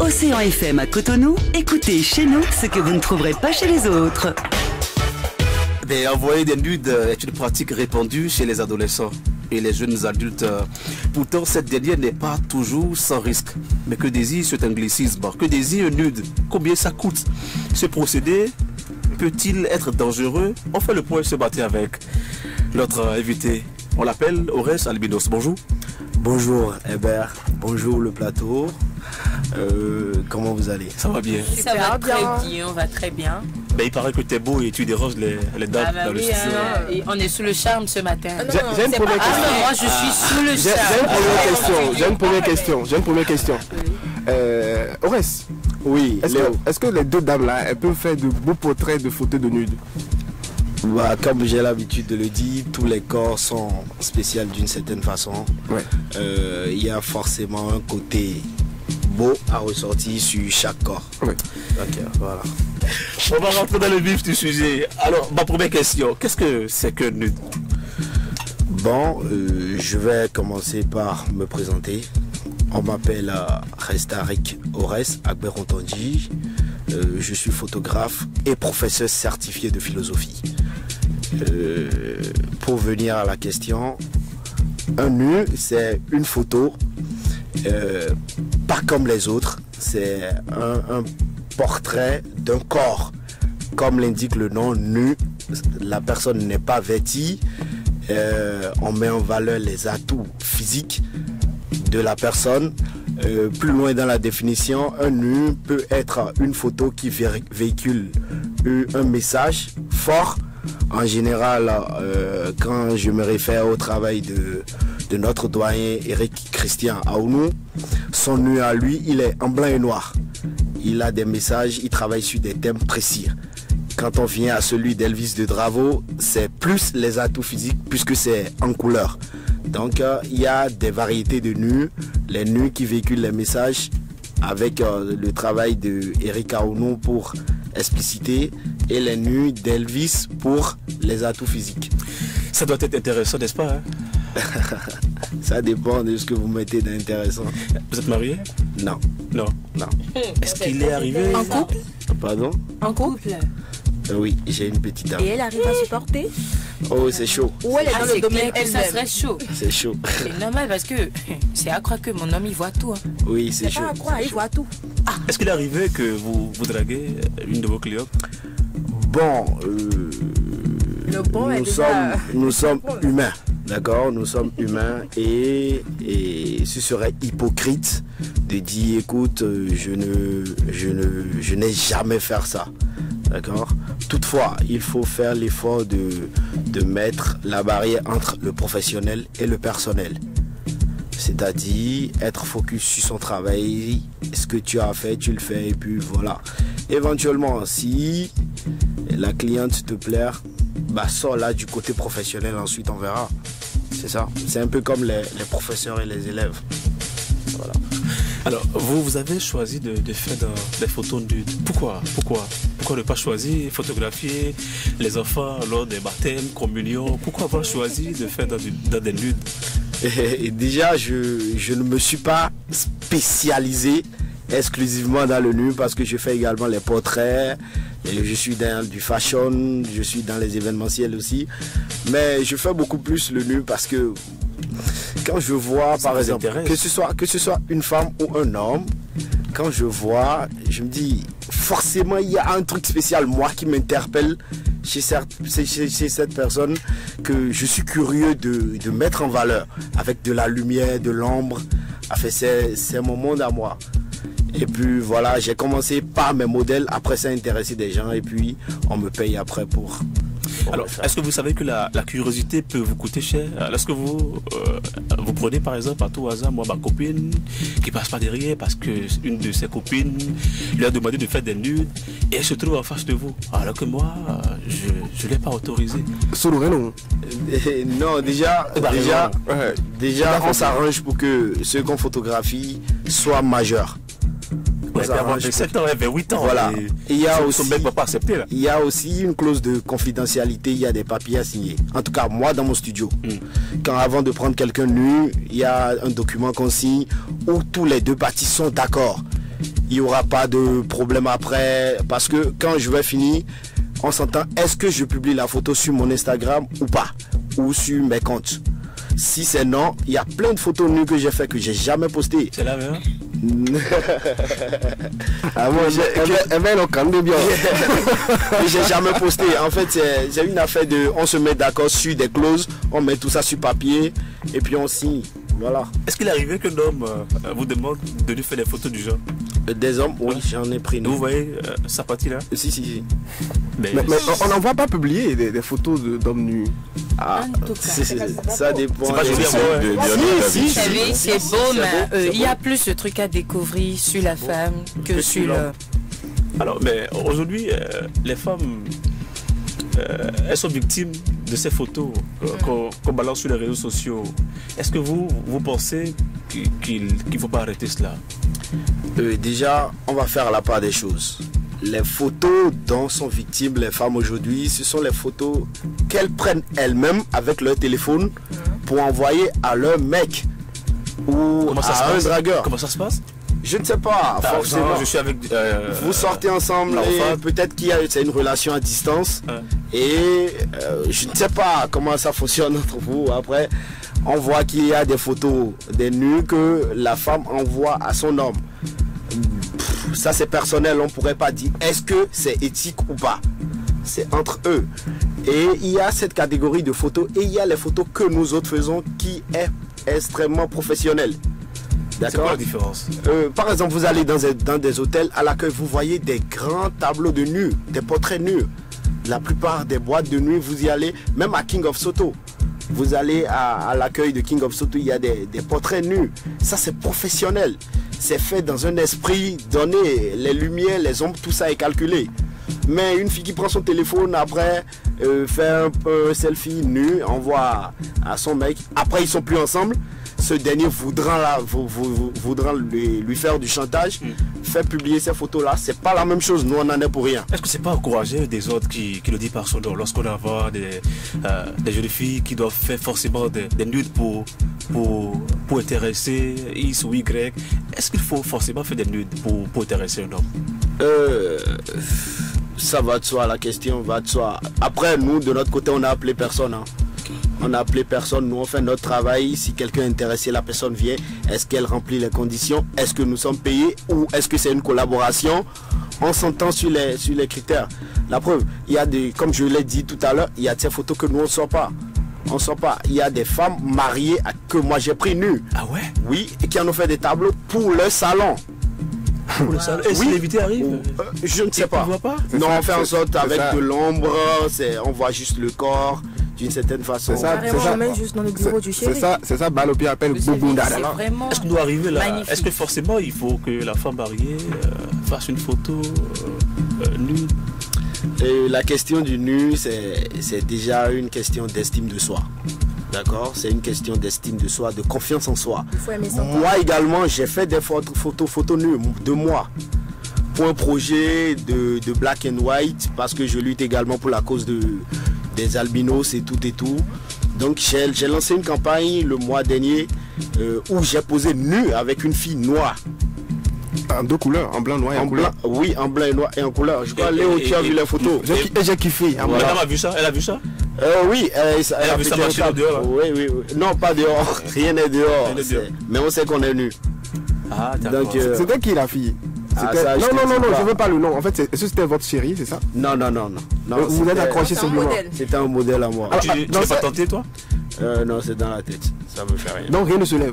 Océan FM à Cotonou, écoutez chez nous ce que vous ne trouverez pas chez les autres. Envoyer des nudes est une pratique répandue chez les adolescents et les jeunes adultes. Pourtant, cette dernière n'est pas toujours sans risque. Mais que désire cet anglicisme? Que désire un nude? Combien ça coûte? Ce procédé peut-il être dangereux? On fait le point ce matin avec notre invité. On l'appelle Orès Albinos. Bonjour. Bonjour Hébert, bonjour le plateau. Comment vous allez? Ça va bien. Ça va très bien, on va très bien. Ben, il paraît que tu es beau et tu déranges les dames dans le studio. Et on est sous le charme ce matin. J'ai une première question. moi je suis sous le charme. J'ai une première question. Orès, oui, est-ce que les deux dames là, elles peuvent faire de beaux portraits de photos de nudes? Bah, comme j'ai l'habitude de le dire, tous les corps sont spéciaux d'une certaine façon. Ouais. Y a forcément un côté beau à ressortir sur chaque corps. Ouais. Ok, voilà. On va rentrer dans le vif du sujet. Alors, ma première question, qu'est-ce que c'est que nude? Bon, je vais commencer par me présenter. On m'appelle Restarik Orès Agberontanji. Je suis photographe et professeur certifié de philosophie. Pour venir à la question, un nu, c'est une photo pas comme les autres. C'est un portrait d'un corps. Comme l'indique le nom, nu, la personne n'est pas vêtue. On met en valeur les atouts physiques de la personne. Plus loin dans la définition, un nu peut être une photo qui véhicule un message fort. En général, quand je me réfère au travail de notre doyen Eric Christian Aounou, son nu à lui, il est en blanc et noir. Il a des messages, il travaille sur des thèmes précis. Quand on vient à celui d'Elvis de Dravo, c'est plus les atouts physiques puisque c'est en couleur. Donc il y a des variétés de nus, les nus qui véhiculent les messages avec le travail de Eric Aounou pour expliciter et les nus d'Elvis pour les atouts physiques. Ça doit être intéressant, n'est-ce pas, hein? Ça dépend de ce que vous mettez d'intéressant. Vous êtes marié? Non. Non. Non. Est-ce qu'il est arrivé? En couple? Pardon? En couple? Oui, j'ai une petite dame. Et elle arrive à supporter? Oh, c'est chaud. Ou elle est dans le domaine que ça serait chaud. C'est chaud. C'est normal parce que c'est à croire que mon homme il voit tout. Hein. Oui, c'est chaud. Pas à croire, il voit tout. Est-ce qu'il est arrivé que vous draguez une de vos clients? Bon, Le bon est déjà... nous sommes humains, d'accord? Nous sommes humains et ce serait hypocrite de dire, écoute, je n'ai jamais fait ça, d'accord? Toutefois, il faut faire l'effort de mettre la barrière entre le professionnel et le personnel. C'est-à-dire être focus sur son travail, ce que tu as fait, tu le fais et puis voilà. Éventuellement, si la cliente te plaît, bah sors là du côté professionnel, ensuite on verra. C'est ça. C'est un peu comme les professeurs et les élèves. Voilà. Alors, vous avez choisi de faire des photos nudes. Pourquoi ne pas choisir photographier les enfants lors des baptêmes, communions? Pourquoi avoir choisi de faire dans des nudes? Et déjà, je ne me suis pas spécialisé exclusivement dans le nu parce que je fais également les portraits, et je suis dans du fashion, je suis dans les événementiels aussi. Mais je fais beaucoup plus le nu parce que quand je vois, par exemple, que ce soit une femme ou un homme, quand je vois, je me dis, forcément, il y a un truc spécial, moi, qui m'interpelle chez cette personne, que je suis curieux de mettre en valeur, avec de la lumière, de l'ombre. Enfin, c'est mon monde à moi. Et puis voilà, j'ai commencé par mes modèles, après ça intéresser des gens, et puis on me paye après pour... Alors, est-ce que vous savez que la curiosité peut vous coûter cher? Est-ce que vous prenez par exemple à tout hasard, moi ma copine qui passe pas derrière parce qu'une de ses copines lui a demandé de faire des nudes et elle se trouve en face de vous, alors que moi je ne l'ai pas autorisé. Non, déjà on s'arrange pour que ceux qu'on photographie soient majeurs. Ouais, vers 7 ans, vers 8 ans. Voilà. Et il y a aussi, mec va pas accepter, là. Il y a aussi une clause de confidentialité, il y a des papiers à signer. En tout cas, moi dans mon studio, quand avant de prendre quelqu'un nu, il y a un document qu'on signe où tous les deux parties sont d'accord. il n'y aura pas de problème après. Parce que quand je vais finir, on s'entend, est-ce que je publie la photo sur mon Instagram ou pas? Ou sur mes comptes? Si c'est non, il y a plein de photos nues que j'ai fait que j'ai jamais postées. C'est la même. Ah, moi, j'ai jamais posté. En fait, c'est une affaire de... On se met d'accord sur des clauses, on met tout ça sur papier et puis on signe. Voilà. Est-ce qu'il est arrivé qu'un homme vous demande de lui faire des photos du genre? Des hommes, oui, j'en ai pris. Vous voyez sa partie là? Si. Mais on n'en voit pas publier des photos d'hommes nus. Ah, ça dépend. C'est pas joli, Vous savez, c'est beau, mais il y a plus de trucs à découvrir sur la femme que sur le... Alors, mais aujourd'hui, les femmes, elles sont victimes de ces photos qu'on balance sur les réseaux sociaux. Est-ce que vous pensez qu'il ne faut pas arrêter cela? Déjà, on va faire la part des choses. Les photos dont sont victimes les femmes aujourd'hui, ce sont les photos qu'elles prennent elles-mêmes avec leur téléphone pour envoyer à leur mec ou à un dragueur. Comment ça se passe? Je ne sais pas, forcément. Je suis avec, vous sortez ensemble et peut-être qu'il y a une relation à distance. Et je ne sais pas comment ça fonctionne entre vous. Après, on voit qu'il y a des photos des nus que la femme envoie à son homme. Ça c'est personnel, on ne pourrait pas dire est-ce que c'est éthique ou pas. C'est entre eux. Et il y a cette catégorie de photos et il y a les photos que nous autres faisons qui est extrêmement professionnelle. C'est quoi la différence? Par exemple, vous allez dans des hôtels à l'accueil, vous voyez des grands tableaux de nus, des portraits nus. La plupart des boîtes de nuit, vous y allez, même à King of Soto. Vous allez à l'accueil de King of Soto, il y a des portraits nus. Ça, c'est professionnel. C'est fait dans un esprit donné. Les lumières, les ombres, tout ça est calculé. Mais une fille qui prend son téléphone après, fait un selfie nu, envoie à son mec. Après, ils sont plus ensemble. Ce dernier voudra lui faire du chantage, faire publier ces photos-là. C'est pas la même chose. Nous, on en est pour rien. Est-ce que c'est pas encourager des autres qui le disent par son nom? Lorsqu'on a des jeunes filles qui doivent faire forcément des nudes pour intéresser X ou Y, est-ce qu'il faut forcément faire des nudes pour intéresser un homme? Ça va de soi, la question va de soi. Après, nous, de notre côté, on n'a appelé personne. On n'a appelé personne, nous on fait notre travail. Si quelqu'un est intéressé, la personne vient. Est-ce qu'elle remplit les conditions? Est-ce que nous sommes payés? Ou est-ce que c'est une collaboration? On s'entend sur les critères. La preuve, il y a comme je l'ai dit tout à l'heure, il y a ces photos que nous on ne sort pas. On ne sort pas. Il y a des femmes mariées que moi j'ai pris nues. Ah ouais? Oui, et qui en ont fait des tableaux pour leur salon. Pour le salon. Et si l'invité arrive? Je ne sais pas. Non, on fait en sorte avec de l'ombre, on voit juste le corps. D'une certaine façon. C'est ça, juste dans le bureau du chéri. C'est ça, Balopi appelle Boubounda. Est-ce qu'on doit arriver là? Est-ce que forcément il faut que la femme mariée fasse une photo nue? Et la question du nu, c'est déjà une question d'estime de soi. D'accord? C'est une question d'estime de soi, de confiance en soi. Il faut aimer ça. Moi également, j'ai fait des photos nues de moi. Pour un projet de black and white, parce que je lutte également pour la cause des albinos et tout. Donc j'ai lancé une campagne le mois dernier où j'ai posé nu avec une fille noire. En deux couleurs, en blanc, noir et en couleur. Oui, en blanc et noir et en couleur. Je crois Léo, tu as vu les photos. J'ai kiffé. Madame a vu ça? Elle a vu ça? Oui, elle a vu ça marcher dehors. Oui. Non, pas dehors. Rien n'est dehors. Mais on sait qu'on est nu. Ah, d'accord. C'était qui la fille? Non, je veux pas le nom. En fait, est-ce que c'était votre chérie, c'est ça? Non. Vous êtes accroché sur lui. C'était un modèle à moi. Tu n'as pas tenté, toi? Non, c'est dans la tête. Ça me fait rien. Donc rien ne se lève.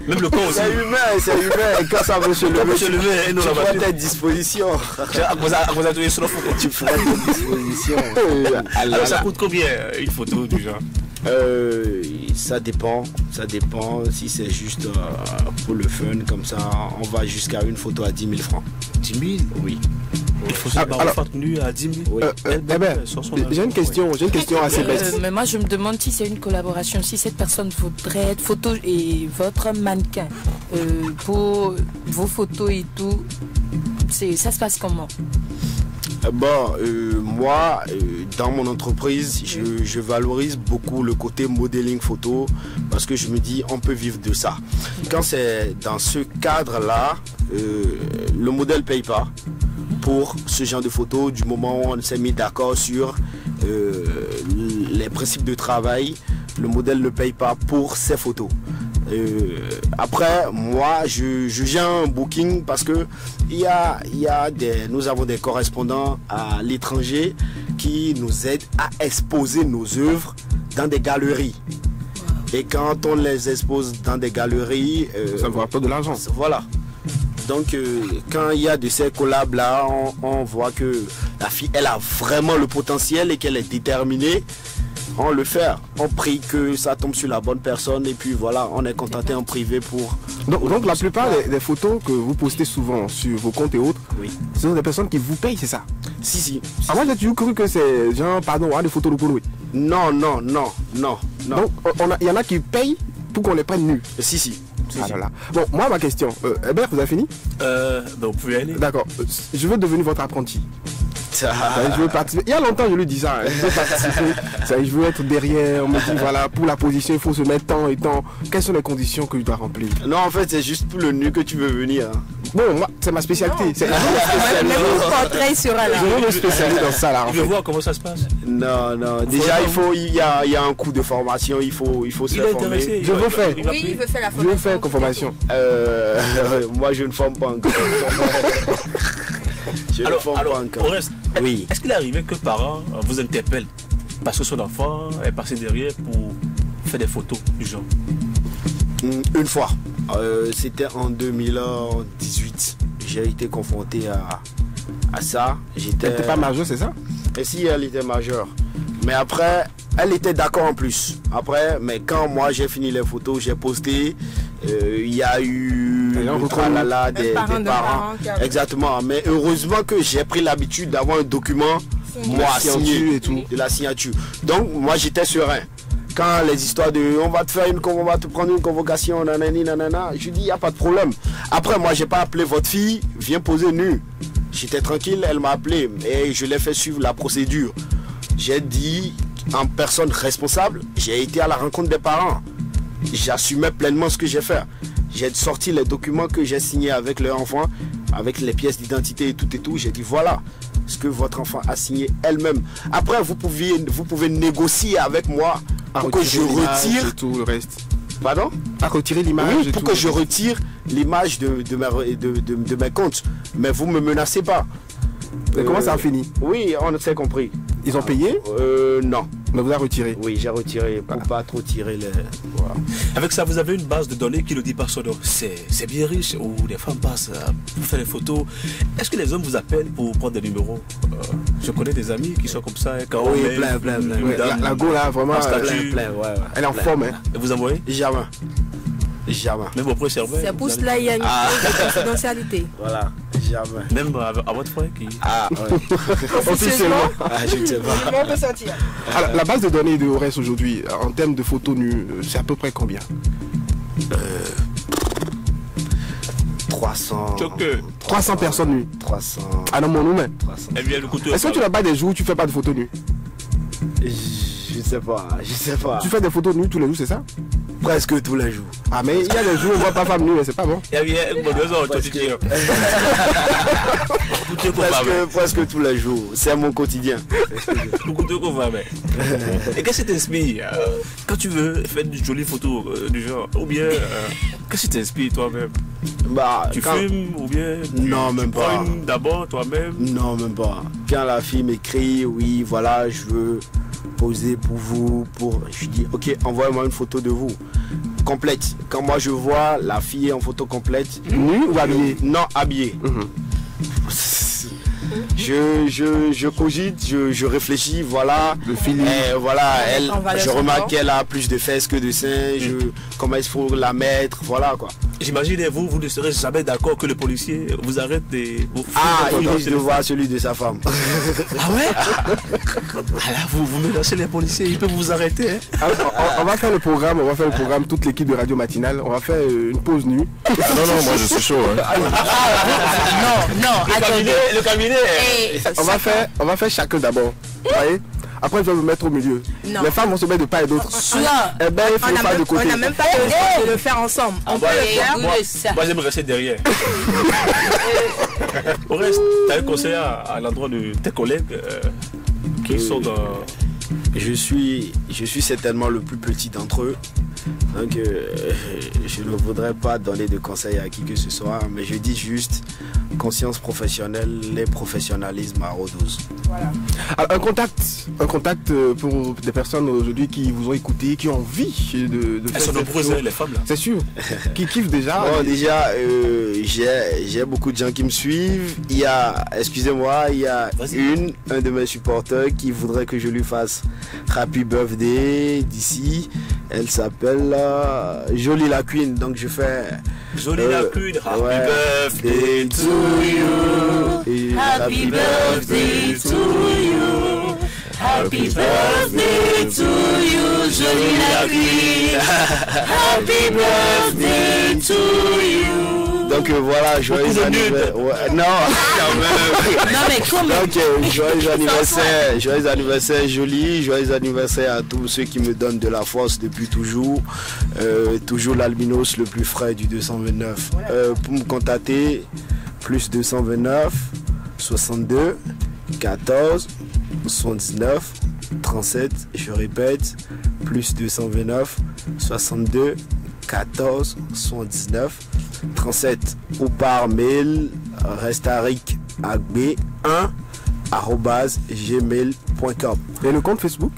Même le corps aussi. C'est humain. Et quand ça veut se lever, tu feras tes dispositions. Tu feras tes dispositions. Alors ça coûte combien une photo du genre? Ça dépend. Si c'est juste pour le fun, comme ça, on va jusqu'à une photo à 10 000 francs. 10 000? Oui. Il faut ça nu à 10 000. Oui. J'ai une question assez bête. Mais moi je me demande si c'est une collaboration, si cette personne voudrait être photo et votre mannequin pour vos photos et tout, ça se passe comment? Moi, dans mon entreprise, je valorise beaucoup le côté modeling photo parce que je me dis on peut vivre de ça. Quand c'est dans ce cadre-là, le modèle paye pas pour ce genre de photos du moment où on s'est mis d'accord sur les principes de travail. Le modèle ne paye pas pour ces photos. Après, moi, je gère un booking parce que nous avons des correspondants à l'étranger qui nous aident à exposer nos œuvres dans des galeries. Et quand on les expose dans des galeries, ça vous rapporte de l'argent. Voilà. Donc, quand il y a de ces collabs-là, on voit que la fille, elle a vraiment le potentiel et qu'elle est déterminée. On le fait, on prie que ça tombe sur la bonne personne et puis voilà, on est contenté en privé pour... Donc la plupart des photos que vous postez souvent sur vos comptes et autres, oui, ce sont des personnes qui vous payent, c'est ça? Si. Ah, moi j'ai toujours cru que c'est genre, pardon, des photos de Konoé. Non. Donc il y en a qui payent pour qu'on les prenne nus. Si. Là. Bon, moi ma question, Hébert, vous avez fini? Vous pouvez aller. D'accord, je veux devenir votre apprenti. Je veux participer. Il y a longtemps je lui dis ça. Je veux participer. Je veux être derrière. On me dit voilà, pour la position il faut se mettre tant et tant. Quelles sont les conditions que je dois remplir? Non, en fait c'est juste pour le nu que tu veux venir. Bon, moi c'est ma spécialité. C'est mon portrait sera là. Je veux me spécialiser dans ça là. Je veux voir comment ça se passe. Non. Déjà il y a un cours de formation. Il faut se former. Je veux faire. Oui, il veut faire la formation. Je veux faire une formation. Moi je ne forme pas encore. Alors, au reste, oui. Est-ce qu'il est arrivé que parents vous interpellent parce que son enfant est passé derrière pour faire des photos du genre? Une fois, c'était en 2018. J'ai été confronté à ça. Elle n'était pas majeure, c'est ça? Et si, elle était majeure. Mais après, elle était d'accord en plus. Après, mais quand moi j'ai fini les photos, j'ai posté, il y a eu le tralala des parents. Exactement. Mais heureusement que j'ai pris l'habitude d'avoir un document, moi, signé et tout. De la signature. Donc, moi, j'étais serein. Quand les histoires de on va te prendre une convocation, nanana, je dis, il n'y a pas de problème. Après, moi, j'ai pas appelé votre fille, viens poser nu. J'étais tranquille, elle m'a appelé et je l'ai fait suivre la procédure. J'ai dit, en personne responsable, j'ai été à la rencontre des parents. J'assumais pleinement ce que j'ai fait. J'ai sorti les documents que j'ai signés avec leur enfant, avec les pièces d'identité et tout. J'ai dit voilà ce que votre enfant a signé elle-même. Après, vous pouvez négocier avec moi pour que je retire tout le reste. Pardon? À retirer l'image. Oui, pour que je retire l'image de mes comptes. Mais vous ne me menacez pas. Mais comment ça a fini? Oui, on s'est compris. Ils ont payé? Non. Mais vous avez retiré? Oui, j'ai retiré pour pas trop tirer les... Voilà. Avec ça, vous avez une base de données qui ne dit pas son nom. C'est bien riche où les femmes passent pour faire des photos. Est-ce que les hommes vous appellent pour prendre des numéros? Je connais des amis qui sont comme ça. Quand oui, plein. Ouais, la go là, vraiment, plein, elle est en forme. Hein. Et vous envoyez? Jamais. Même auprès serveur? C'est pour cela il y a une confidentialité. Voilà, jamais. Même à votre frère qui... Ouais. Officieusement, je ne sais pas. on peut sortir. Alors, la base de données de Ores aujourd'hui, en termes de photos nues, c'est à peu près combien? 300 personnes nues. 300. Ah non, mon nom, mais. Est-ce que tu n'as pas des jours où tu fais pas de photos nues? Je sais pas. Tu fais des photos nues tous les jours, c'est ça? Presque tous les jours. Ah, mais il y a des jours où on voit pas femme nue, mais c'est pas bon. Presque tous les jours. C'est mon quotidien. Et qu'est-ce qui t'inspire quand tu veux faire une jolie photo du genre? Ou bien, qu'est-ce qui t'inspire toi-même? Tu fumes ou bien non, même pas. D'abord toi-même? Non, même pas. Quand la fille m'écrit, oui, voilà, je veux poser pour vous, je dis ok, envoyez-moi une photo de vous complète. Quand moi je vois la fille en photo complète, nue ou habillée? Non, habillée. Je cogite, je réfléchis, voilà. Le feeling. Voilà, je remarque qu'elle a plus de fesses que de seins, comment il faut la mettre, voilà quoi. J'imagine vous ne serez jamais d'accord que le policier vous arrête et vous... il risque de voir celui de sa femme. Ah ouais? Alors vous menacez les policiers, ils peuvent vous arrêter. Hein? Alors, on va faire le programme, toute l'équipe de Radio Matinale, on va faire une pause nue. Non, moi je suis chaud. Hein. Non, attendez. Le cabinet. On va faire chacun d'abord. Vous voyez? Après, je vais me mettre au milieu. Non. Les femmes vont se mettre de part et d'autre. Soit. Eh ben, il faut le faire de côté. On n'a même pas de le faire ensemble. On peut le faire. Moi, j'aime rester derrière. Au reste, tu as un conseil à l'endroit de tes collègues qui sont dans... Je suis certainement le plus petit d'entre eux. Donc je ne voudrais pas donner de conseils à qui que ce soit, mais je dis juste conscience professionnelle et professionnalisme à haute dose. Voilà. Un contact pour des personnes aujourd'hui qui vous ont écouté, qui ont envie de Elles sont nombreuses, les femmes là. C'est sûr. Qui kiffent déjà. Bon, déjà, j'ai beaucoup de gens qui me suivent. Il y a, excusez-moi, il y a un de mes supporters qui voudrait que je lui fasse Happy Birthday d'ici. Elle s'appelle Jolie la Queen, donc je fais Jolie la Queen, Happy Birthday to you. Happy birthday to you. Happy birthday to you, Jolie la Queen. Happy birthday to you. Donc voilà, joyeux anniversaire. Ouais, non, quand même. Non mais comment? Donc joyeux anniversaire Jolie, joyeux anniversaire à tous ceux qui me donnent de la force depuis toujours. Toujours l'albinos le plus frais du 229. Pour me contacter, plus 229 62 14 79 37. Je répète, plus 229 62 14 79 37 ou par mail restaric@gmail.com. Et le compte Facebook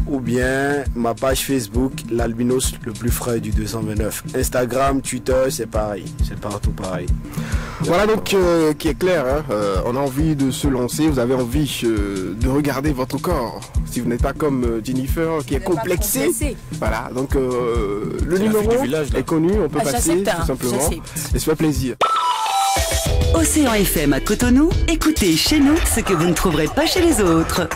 ou bien ma page Facebook l'albinos le plus frais du 229. Instagram, Twitter, c'est pareil, c'est partout pareil. Voilà donc qui est clair, hein. On a envie de se lancer, vous avez envie de regarder votre corps. Si vous n'êtes pas comme Jennifer qui est complexée. Voilà, donc le numéro est connu, on peut passer tout simplement. Et ça fait plaisir. Océan FM à Cotonou, écoutez chez nous ce que vous ne trouverez pas chez les autres.